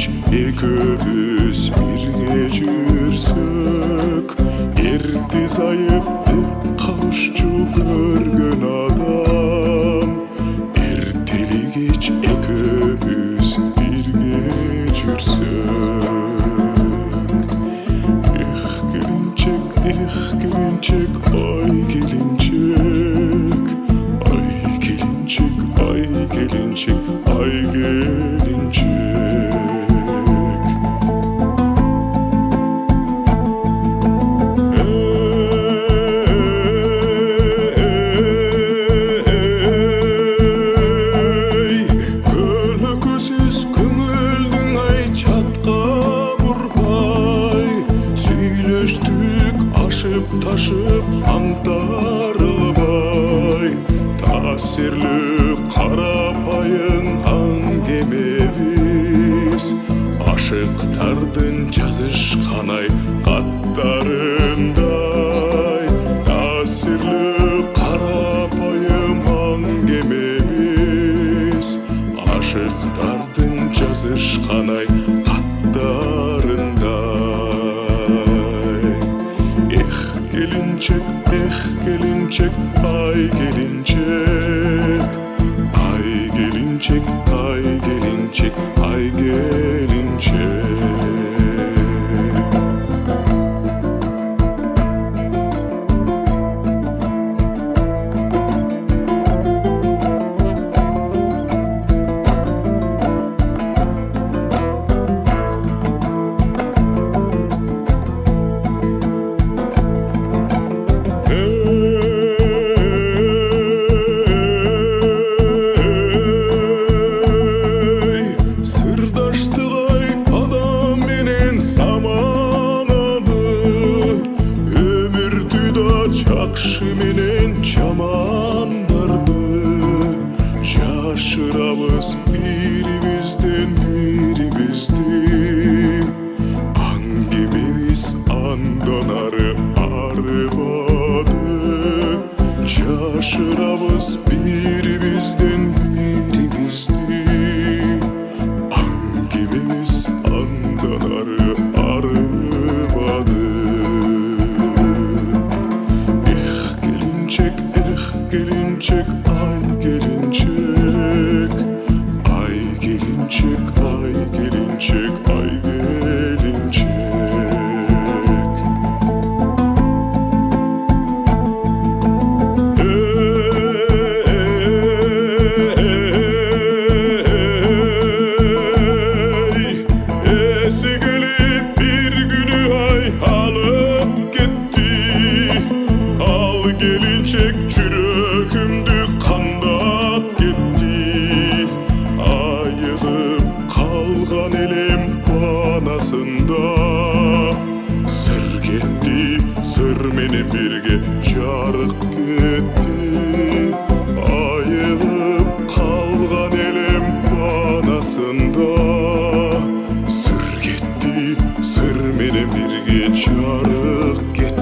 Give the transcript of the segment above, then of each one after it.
ekөөбүз бирге жүрсөк, эрти зайып деп калышчу көргөн адам, эртели кеч экөөбүз бирге жүрсөк. Эх келинчек, ай келинчек, ай келинчек, ай келинчек, ай келинчек. Taşıp аңтарылбай, таасирлүү карапайым аңгемебиз, ашыктардын жазышкан ай каттарындай. Таасирлүү карапайым аңгемебиз, ашыктардын жазышкан ай каттарындай. Эх келинчек, ай келинчек, ай келинчек, ай келинчек, ай келинчек. Жакшы менен жамандарды жашырабыз бирибизден бирибизди. Аңгемебиз андан ары арыбады, жашырабыз бирибизден бирибизди. Аңгемебиз андан ары арыбады. Gelinçek, ay gelincek, ay gelincek, ay gelincek, ay gelincek. Esi gelip bir günü ay alıp gitti, al gelincek çürükümdü kandap gitti. Ayıgıp kalgan elim banasında, sır gitti, sır menin birge jarık gitti. Ayıgıp kalgan elim banasında, sır gitti, sır menin birge jarık gitti.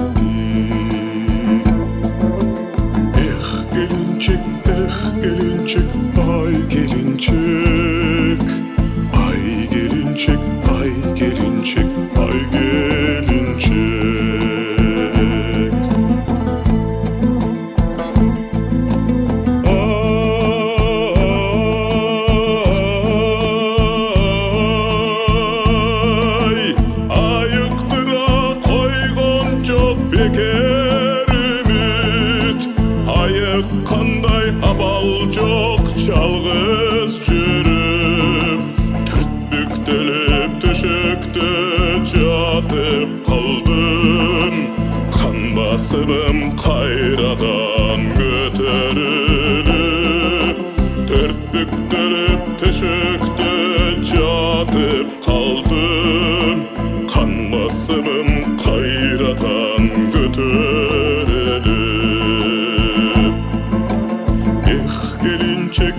Gelincek, ay gelincek, ay gelincek, ay gelincek, ay gelincek. Ay, ayıktıra koygon çok beker ümit, ayıkkanday abal çok çalgız жүрүп, түртбүктөлүп төшөктө жатып калдым. Кан басымым кайрадан көтөрүлүп, түртбүктөлүп төшөктө жатып калдым. Кан басымым кайрадан көтөрүлүп. Эх gelincek,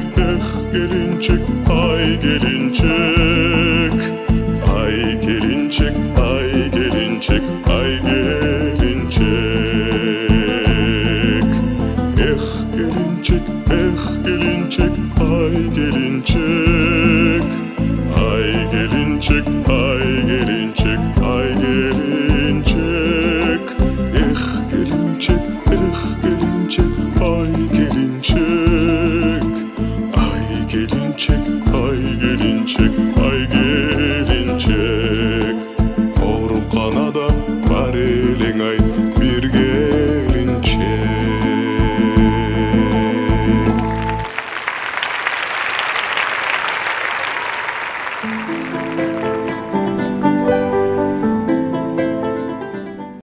ay gelincek, ay gelincek, ay gelincek, ay gelincek. gelincik, hay